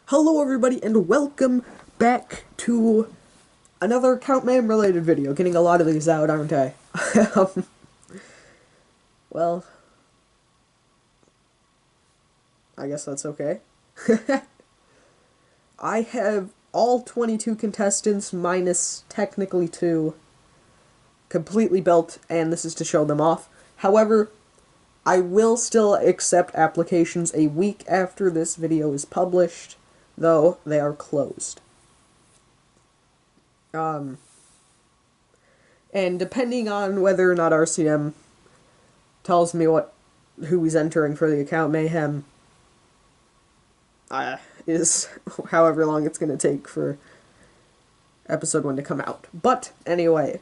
Hello everybody and welcome back to another Account Mayhem related video. Getting a lot of these out, aren't I? Well, I guess that's okay. I have all 22 contestants minus technically 2 completely built, and this is to show them off. However, I will still accept applications a week after this video is published, though they are closed. And depending on whether or not RCM tells me who he's entering for the Account Mayhem, is however long it's going to take for episode 1 to come out. But, anyway,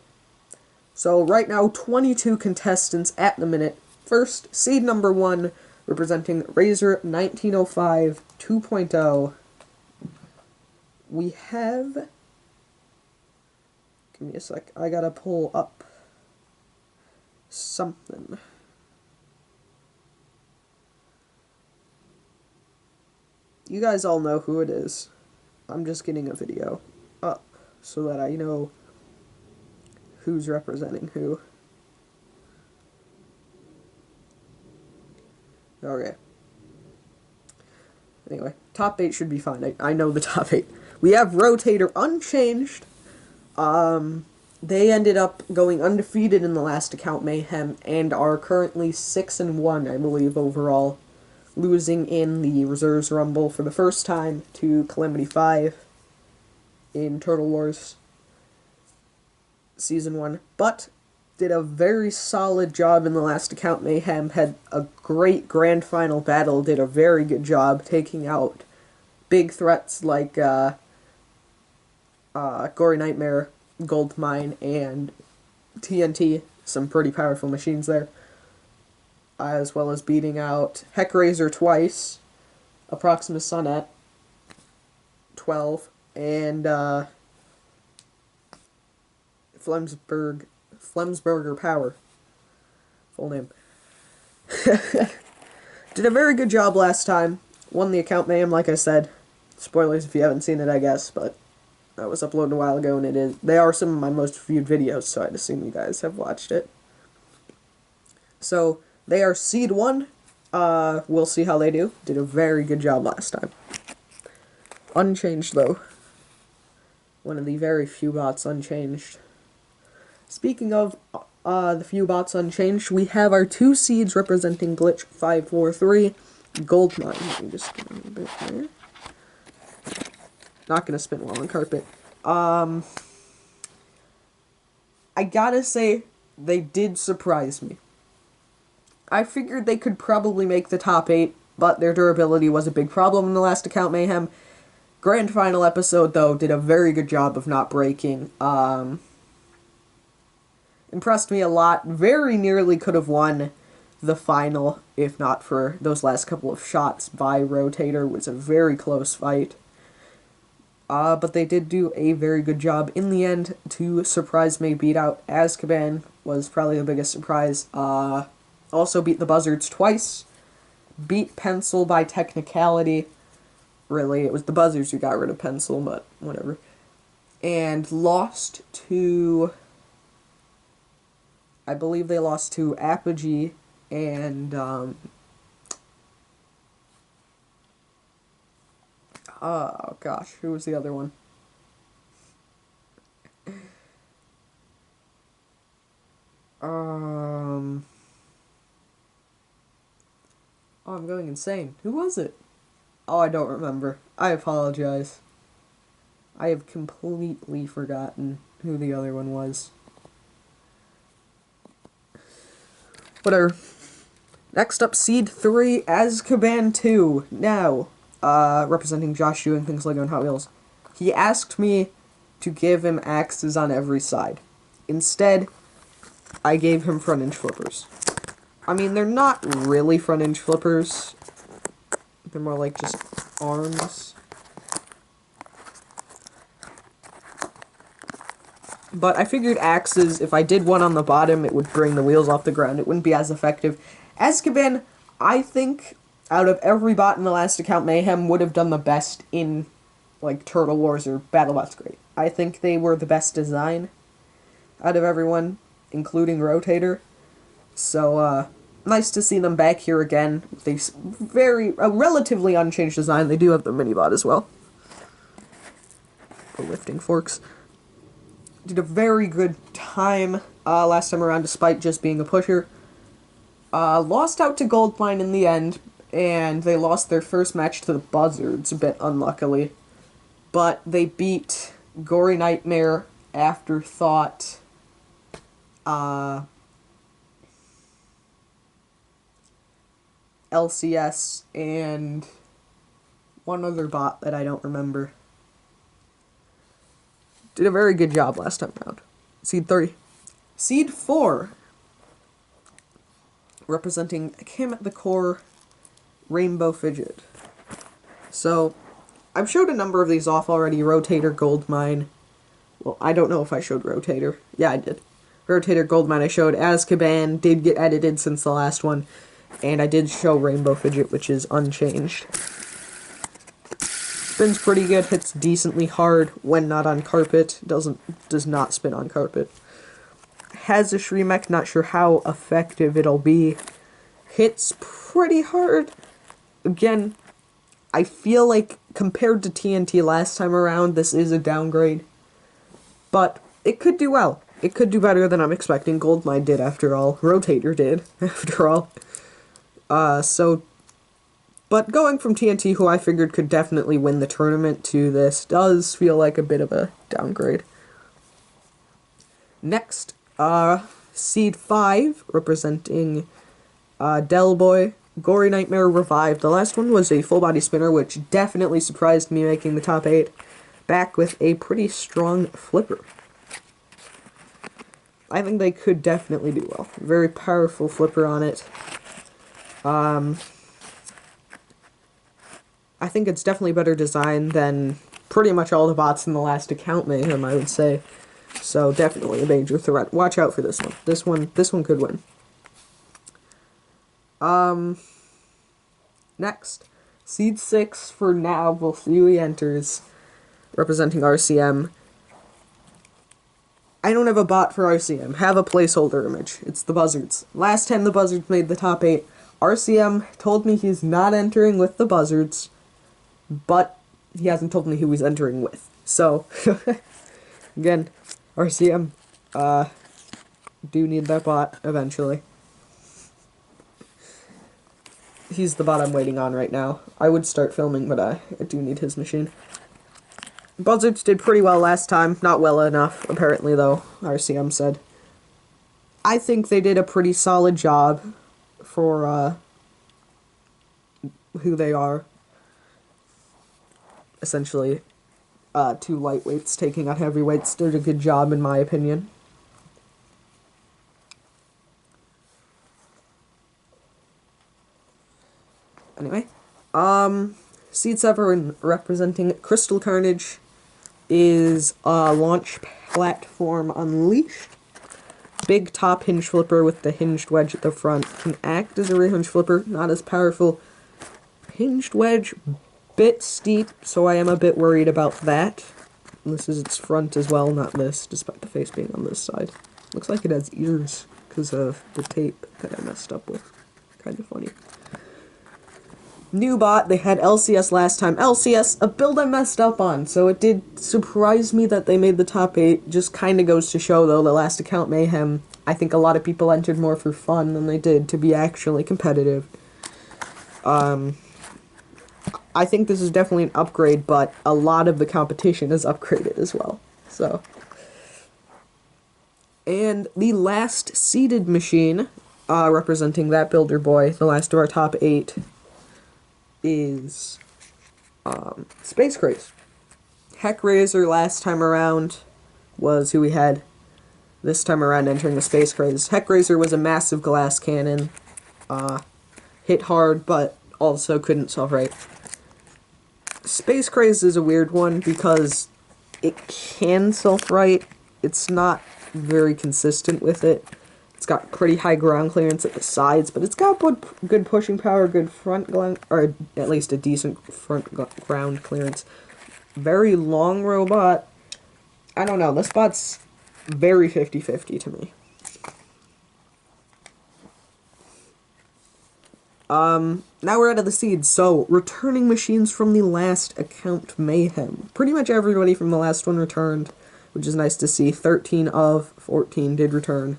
so right now, 22 contestants at the minute. First, seed number 1, representing Razor 1905 2.0. We have... Give me a sec. I gotta pull up something. You guys all know who it is. I'm just getting a video up so that I know who's representing who. Okay. Anyway, top 8 should be fine. I know the top 8. We have Rotator unchanged. They ended up going undefeated in the last Account Mayhem and are currently 6-1, I believe, overall, losing in the Reserves Rumble for the first time to Calamity 5 in Turtle Wars Season 1, but did a very solid job in the last Account Mayhem, had a great grand final battle, did a very good job taking out big threats like Gory Nightmare, Gold Mine, and TNT, some pretty powerful machines there, as well as beating out Heckraiser twice, Approximus Sun at 12, and Flemsburger Power, full name. Did a very good job last time, won the Account Mayhem, like I said. Spoilers if you haven't seen it, I guess, but that was uploaded a while ago, and they are some of my most viewed videos, so I'd assume you guys have watched it. So, they are Seed 1. We'll see how they do. Did a very good job last time. Unchanged, though. One of the very few bots unchanged. Speaking of the few bots unchanged, we have our 2 seeds representing Glitch 543, Goldmine. Let me just get a little bit there. Not gonna spin while on carpet. I gotta say, they did surprise me. I figured they could probably make the top 8, but their durability was a big problem in the last Account Mayhem. Grand final episode, though, did a very good job of not breaking. Impressed me a lot. Very nearly could have won the final, if not for those last couple of shots by Rotator. It was a very close fight. But they did do a very good job in the end to surprise me. Beat out Azkaban was probably the biggest surprise. Also beat the Buzzards twice. Beat Pencil by technicality. Really, it was the Buzzards who got rid of Pencil, but whatever. And lost to... I believe they lost to Apogee and... oh gosh, who was the other one? Oh, I'm going insane. Who was it? Oh, I don't remember. I apologize. I have completely forgotten who the other one was. Whatever. Next up, Seed 3, Azkaban 2. Now, representing Josh doing things like on Hot Wheels. He asked me to give him axes on every side. Instead, I gave him front inch flippers. I mean, they're not really front inch flippers. They're more like just arms. But I figured axes, if I did one on the bottom, it would bring the wheels off the ground. It wouldn't be as effective. Azkaban, I think, out of every bot in the last account, Mayhem would have done the best in, like, Turtle Wars or BattleBots Great. I think they were the best design out of everyone, including Rotator. So, nice to see them back here again. They a relatively unchanged design. They do have the mini-bot as well. For lifting forks. Did a very good time last time around, despite just being a pusher. Lost out to Goldmine in the end, and they lost their first match to the Buzzards, a bit unluckily. But they beat Gory Nightmare, Afterthought, LCS, and one other bot that I don't remember. Did a very good job last time around. Seed 3. Seed 4. Representing Kim at the Core, Rainbow Fidget. So, I've showed a number of these off already. Rotator, Goldmine. Well, I don't know if I showed Rotator. Yeah, I did. Rotator, Goldmine I showed. Azkaban did get edited since the last one. And I did show Rainbow Fidget, which is unchanged. Spins pretty good, hits decently hard when not on carpet. Does not spin on carpet. Has a Shreemec, not sure how effective it'll be. Hits pretty hard. Again, I feel like compared to TNT last time around, this is a downgrade. But it could do well. It could do better than I'm expecting. Goldmine did, after all. Rotator did, after all. But going from TNT, who I figured could definitely win the tournament, to this does feel like a bit of a downgrade. Next, Seed 5, representing Delboy, Gory Nightmare Revived. The last one was a full body spinner, which definitely surprised me, making the top 8. Back with a pretty strong flipper. I think they could definitely do well. Very powerful flipper on it. I think it's definitely better design than pretty much all the bots in the last account Mayhem, I would say. So definitely a major threat. Watch out for this one. This one could win. Next, Seed 6 for now. We'll see who he enters, representing RCM. I don't have a bot for RCM. Have a placeholder image. It's the Buzzards. Last time the Buzzards made the top 8, RCM told me he's not entering with the Buzzards, but he hasn't told me who he's entering with. So, again, RCM, do need that bot eventually. He's the bot I'm waiting on right now. I would start filming, but I do need his machine. Buzzards did pretty well last time. Not well enough, apparently, though, RCM said. I think they did a pretty solid job for, who they are. Essentially, 2 lightweights taking on heavyweights. Did a good job, in my opinion. Anyway, Seed 7 representing Crystal Carnage is Launch Platform Unleashed. Big top hinge flipper with the hinged wedge at the front. Can act as a rear hinge flipper, not as powerful. Hinged wedge, bit steep, so I am a bit worried about that. And this is its front as well, not this, despite the face being on this side. Looks like it has ears because of the tape that I messed up with. Kind of funny. New bot, they had LCS last time. LCS, a build I messed up on, so it did surprise me that they made the top 8. Just kind of goes to show, though, the last account Mayhem, I think a lot of people entered more for fun than they did to be actually competitive. I think this is definitely an upgrade, but a lot of the competition is upgraded as well, so. And the last seeded machine, representing that builder boy, the last of our top 8, is Space Craze. Heck Razor last time around was who we had this time around entering the Space Craze. Heck Razor was a massive glass cannon. Hit hard, but also couldn't self-right. Space Craze is a weird one because it can self-right. It's not very consistent with it. It's got pretty high ground clearance at the sides, but it's got good pushing power, good front ground, or at least a decent front ground clearance. Very long robot. I don't know, this bot's very 50-50 to me. Now we're out of the seeds, so returning machines from the last account Mayhem. Pretty much everybody from the last one returned, which is nice to see. 13 of 14 did return.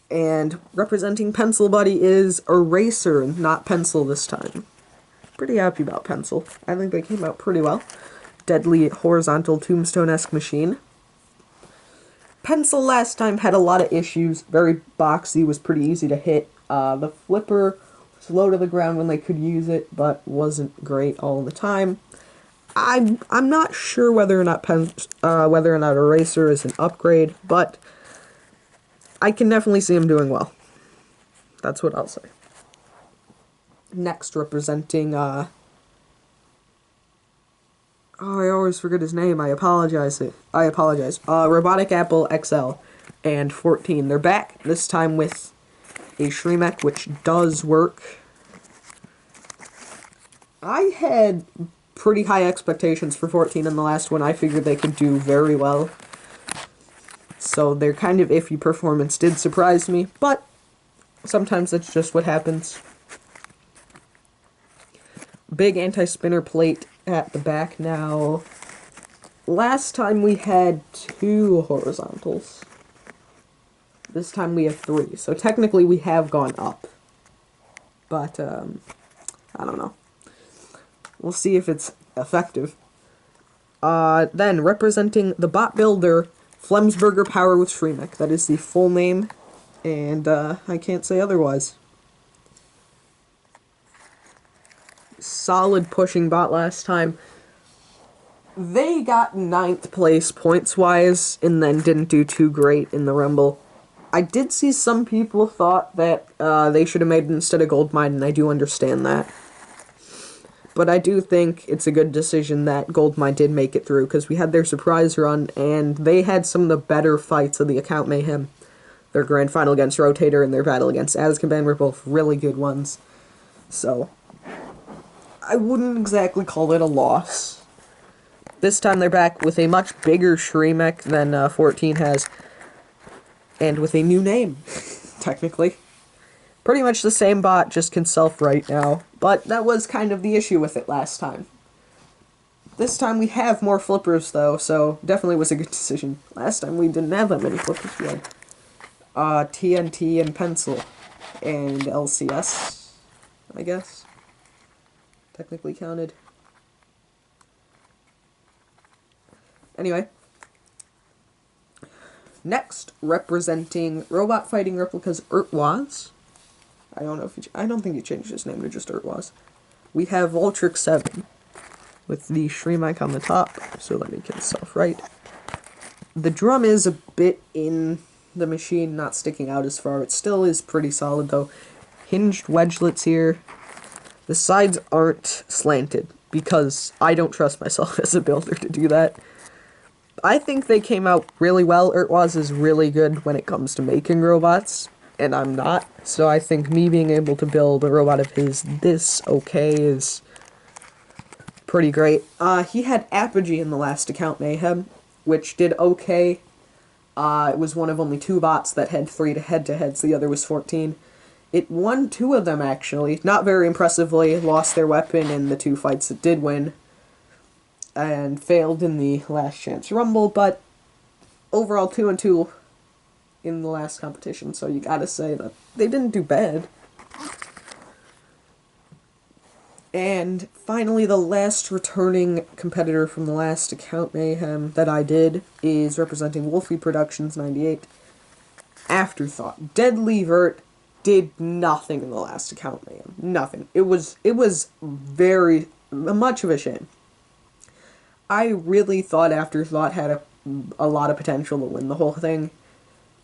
And representing Pencil Buddy is Eraser, not Pencil this time. Pretty happy about Pencil. I think they came out pretty well. Deadly horizontal tombstone-esque machine. Pencil last time had a lot of issues. Very boxy, was pretty easy to hit. The flipper was low to the ground when they could use it, but wasn't great all the time. I'm not sure whether or not Eraser is an upgrade, but I can definitely see him doing well. That's what I'll say. Next, representing, I always forget his name. I apologize. Robotic Apple XL and 14. They're back, this time with a Shremek, which does work. I had pretty high expectations for 14 in the last one. I figured they could do very well. So their kind of iffy performance did surprise me, but sometimes that's just what happens. Big anti-spinner plate at the back now. Last time we had 2 horizontals. This time we have 3, so technically we have gone up. But, I don't know. We'll see if it's effective. Then, representing the bot builder, Flemsberger Power with Shremek. That is the full name, and I can't say otherwise. Solid pushing bot last time. They got 9th place points-wise, and then didn't do too great in the Rumble. I did see some people thought that they should have made it instead of Goldmine, and I do understand that. But I do think it's a good decision that Goldmine did make it through, because we had their surprise run, and they had some of the better fights of the account Mayhem. Their grand final against Rotator and their battle against Azkaban were both really good ones. So, I wouldn't exactly call it a loss. This time they're back with a much bigger Shremek than 14 has, and with a new name, technically. Pretty much the same bot, just can self-write now, but that was kind of the issue with it last time. This time we have more flippers, though, so definitely was a good decision. Last time we didn't have that many flippers. We had TNT and Pencil, and LCS, I guess, technically counted. Anyway. Next, representing Robot Fighting Replicas Urtwaz. I don't think he changed his name to just Urtwaz. We have Voltrix 7 with the Shremek on the top, so that he can self-write. The drum is a bit in the machine, not sticking out as far. It still is pretty solid, though. Hinged wedgelets here. The sides aren't slanted, because I don't trust myself as a builder to do that. I think they came out really well. Urtwaz is really good when it comes to making robots, and I'm not. So I think me being able to build a robot of his this okay is pretty great. He had Apogee in the last account Mayhem, which did okay. It was one of only 2 bots that had 3 head-to-heads, the other was 14. It won 2 of them, actually. Not very impressively, lost their weapon in the 2 fights it did win, and failed in the last chance Rumble, but overall 2-2 in the last competition, so you gotta say that they didn't do bad. And finally, the last returning competitor from the last account Mayhem that I did is representing Wolfie Productions 98. Afterthought. Deadly Vert did nothing in the last account Mayhem. Nothing. It was very much of a shame. I really thought Afterthought had a lot of potential to win the whole thing,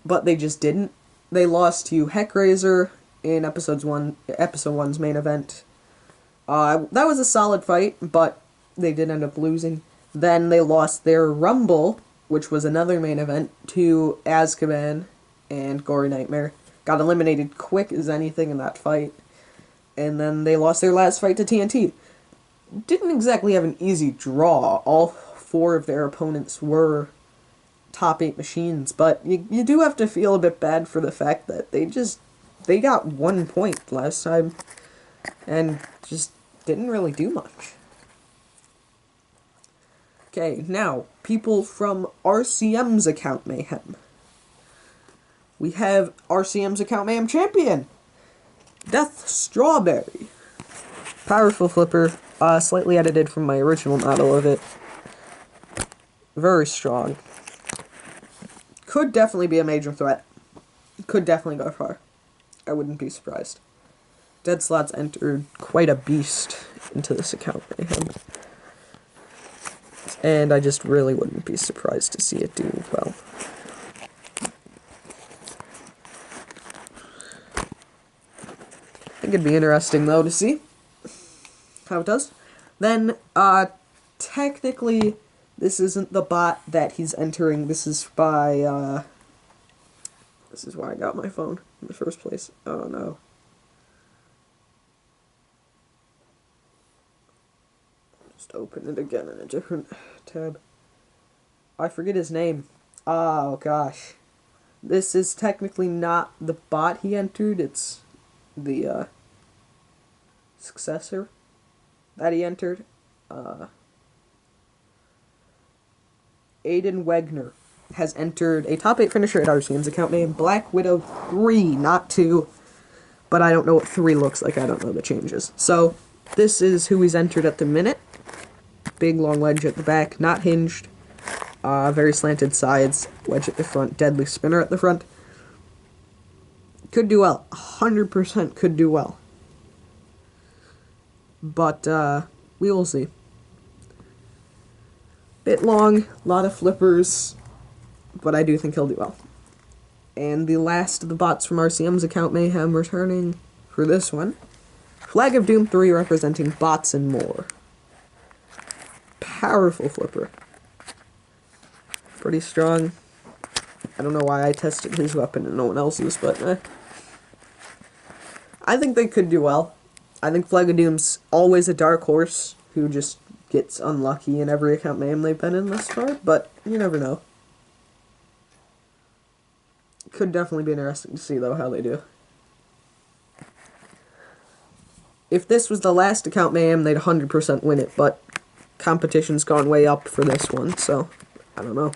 but they just didn't. They lost to Heckraiser in episode 1's main event. That was a solid fight, but they did end up losing. Then they lost their Rumble, which was another main event, to Azkaban and Gory Nightmare. Got eliminated quick as anything in that fight. And then they lost their last fight to TNT. Didn't exactly have an easy draw. All 4 of their opponents were top 8 machines, but you do have to feel a bit bad for the fact that they got 1 point last time and just didn't really do much. Okay, now, people from RCM's account Mayhem. We have RCM's account Mayhem champion, Death Strawberry. Powerful flipper, slightly edited from my original model of it. Very strong. Could definitely be a major threat. Could definitely go far. I wouldn't be surprised. Dead Slots entered quite a beast into this account Mayhem. And I just really wouldn't be surprised to see it do well. I think it'd be interesting, though, to see how it does. Then, technically, this isn't the bot that he's entering. This is by, this is why I got my phone in the first place. Oh, no. Just open it again in a different tab. I forget his name. Oh, gosh. This is technically not the bot he entered. It's the, successor that he entered. Aiden Wegner has entered a top 8 finisher at RCM's account named Black Widow 3, not 2. But I don't know what 3 looks like. I don't know the changes. So, this is who he's entered at the minute. Big long wedge at the back, not hinged. Very slanted sides, wedge at the front, deadly spinner at the front. Could do well. 100% could do well. But, we will see. Bit long, a lot of flippers, but I do think he'll do well. And the last of the bots from RCM's account Mayhem returning for this one. Flag of Doom 3 representing bots and more. Powerful flipper. Pretty strong. I don't know why I tested his weapon and no one else's, but I think they could do well. I think Flag of Doom's always a dark horse who just gets unlucky in every account Mayhem they've been in thus far, but you never know. Could definitely be interesting to see, though, how they do. If this was the last account Mayhem, they'd 100% win it, but competition's gone way up for this one, so I don't know.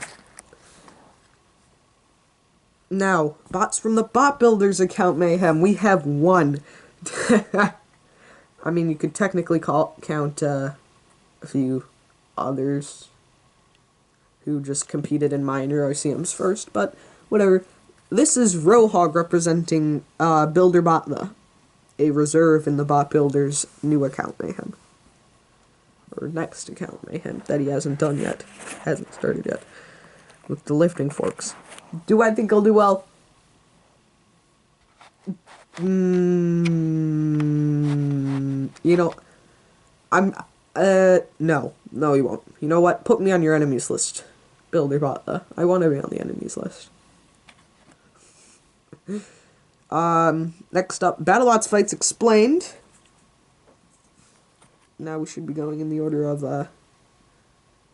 Now, bots from the Bot Builders account Mayhem. We have 1. I mean, you could technically count a few others who just competed in minor RCMs first, but whatever. This is Rohog representing Builder Botla, a reserve in the Bot Builders new account Mayhem. Or next account Mayhem that he hasn't done yet. Hasn't started yet. With the lifting forks. Do I think he'll do well? You know, no. No, he won't. You know what? Put me on your enemies list, Builder Botla. I want to be on the enemies list. Next up, BattleBots Fights Explained. Now we should be going in the order of,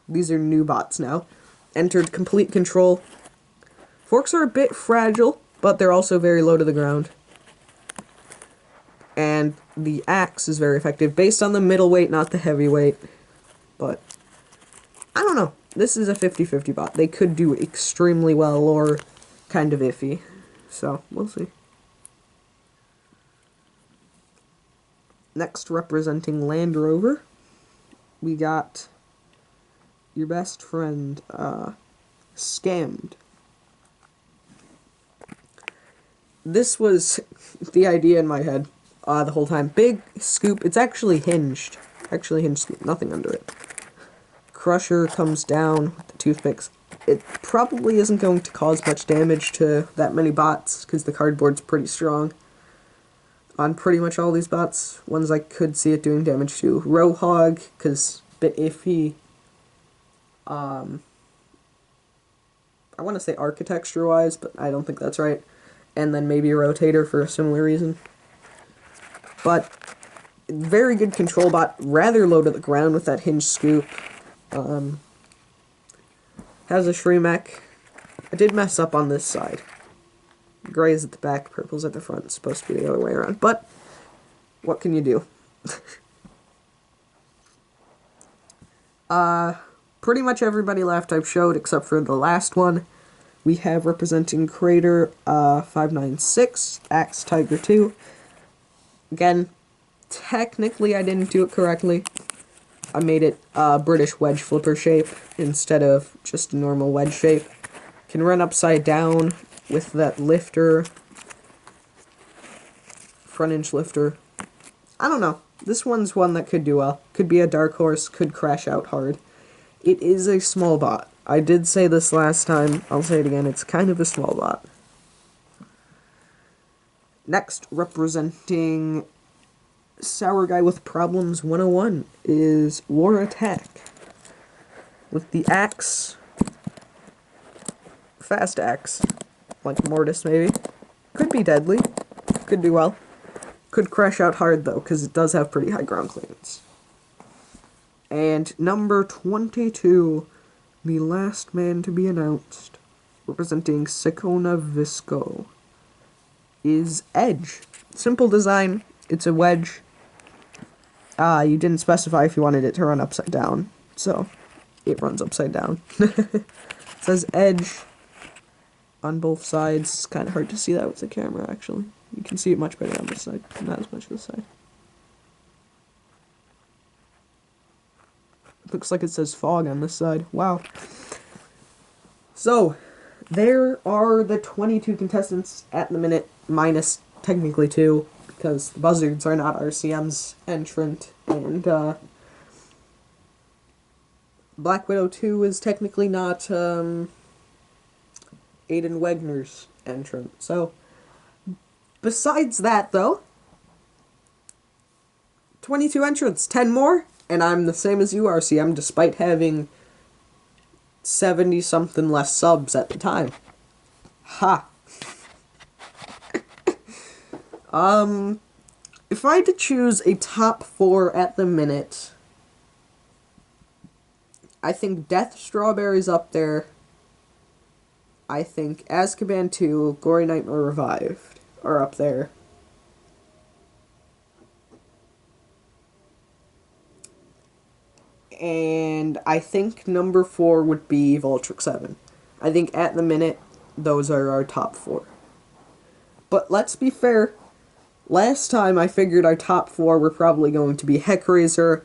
these are new bots now. Entered Complete Control. Forks are a bit fragile, but they're also very low to the ground. And the axe is very effective, based on the middleweight, not the heavyweight. But, I don't know. This is a 50-50 bot. They could do extremely well, or kind of iffy. So, we'll see. Next, representing Land Rover, we got your best friend, Scammed. This was the idea in my head the whole time. Big scoop. It's actually hinged. Actually hinged scoop. Nothing under it. Crusher comes down with the toothpicks. It probably isn't going to cause much damage to that many bots because the cardboard's pretty strong. On pretty much all these bots, ones I could see it doing damage to. Rohog, because bit iffy. I want to say architecture-wise, but I don't think that's right. And then maybe a rotator for a similar reason. But very good control bot, rather low to the ground with that hinge scoop. Has a Shreemec. I did mess up on this side. Gray is at the back, purple's at the front. It's supposed to be the other way around. But, what can you do? Pretty much everybody left I've showed, except for the last one. We have representing Crater 596, Axe Tiger 2. Again, technically I didn't do it correctly. I made it British wedge flipper shape instead of just a normal wedge shape. Can run upside down with that lifter, front hinge lifter. I don't know. This one's one that could do well. Could be a dark horse, could crash out hard. It is a small bot. I did say this last time, I'll say it again, it's kind of a small bot. Next, representing Sour Guy with Problems 101 is War Attack. With the axe, fast axe, like Mortis maybe. Could be deadly, could do well. Could crash out hard though, because it does have pretty high ground clearance. And number 22, the last man to be announced, representing Sicona Visco, is Edge. Simple design, it's a wedge. You didn't specify if you wanted it to run upside down, so it runs upside down. It says Edge on both sides. It's kind of hard to see that with the camera, actually. You can see it much better on this side, not as much this side. Looks like it says fog on this side. Wow. So, there are the 22 contestants at the minute, minus technically 2, because the Buzzards are not RCM's entrant, and Black Widow 2 is technically not Aiden Wegner's entrant. So, besides that, though, 22 entrants, 10 more, and I'm the same as you, RCM, despite having 70-something less subs at the time. Ha! If I had to choose a top 4 at the minute, I think Death Strawberry's up there. I think Azkaban 2, Gory Nightmare Revived are up there. And I think number 4 would be Voltrix 7. I think at the minute, those are our top 4. But let's be fair, last time I figured our top 4 were probably going to be Heckraiser,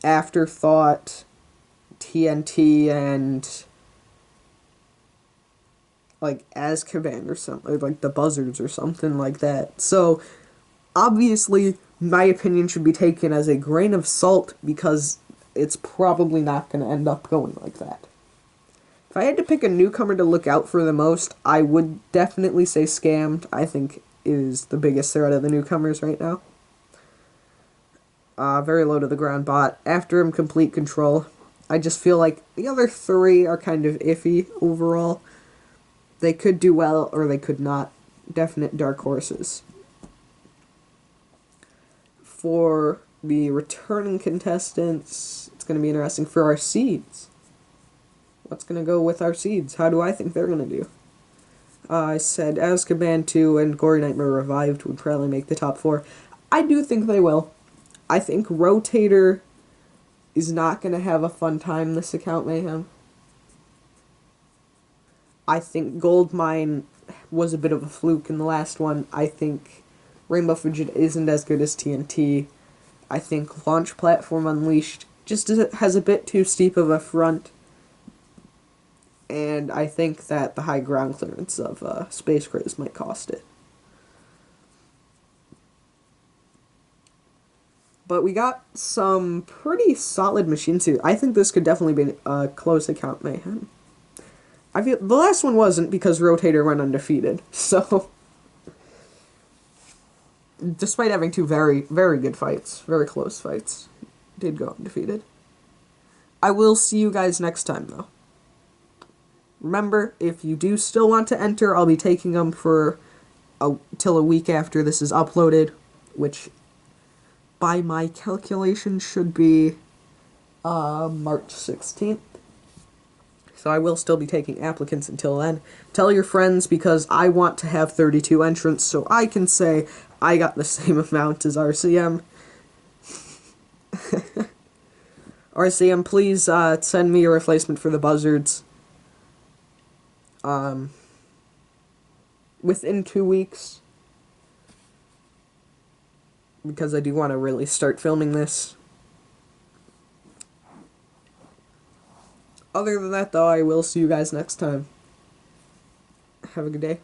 Afterthought, TNT, and like Azkaban or something, like the Buzzards or something like that. So, obviously, my opinion should be taken as a grain of salt because it's probably not going to end up going like that. If I had to pick a newcomer to look out for the most, I would definitely say Scammed. I think is the biggest threat of the newcomers right now. Very low to the ground bot. After him, Complete Control. I just feel like the other 3 are kind of iffy overall. They could do well or they could not. Definite dark horses. For the returning contestants, it's going to be interesting for our seeds. What's going to go with our seeds? How do I think they're going to do? I said Azkaban 2 and Gory Nightmare Revived would probably make the top 4. I do think they will. I think Rotator is not going to have a fun time this account, Mayhem. I think Goldmine was a bit of a fluke in the last one. I think Rainbow Fidget isn't as good as TNT. I think Launch Platform Unleashed just has a bit too steep of a front. And I think that the high ground clearance of Space Craze might cost it. But we got some pretty solid machines here. I think this could definitely be a close account, Mayhem. I feel the last one wasn't because Rotator went undefeated. So, despite having 2 very, very good fights, very close fights, did go undefeated. I will see you guys next time, though. Remember, if you do still want to enter, I'll be taking them for till a week after this is uploaded, which by my calculation should be March 16th. So I will still be taking applicants until then. Tell your friends, because I want to have 32 entrants so I can say I got the same amount as RCM. RCM, please send me a replacement for the buzzards. Within 2 weeks. Because I do want to really start filming this. Other than that, though, I will see you guys next time. Have a good day.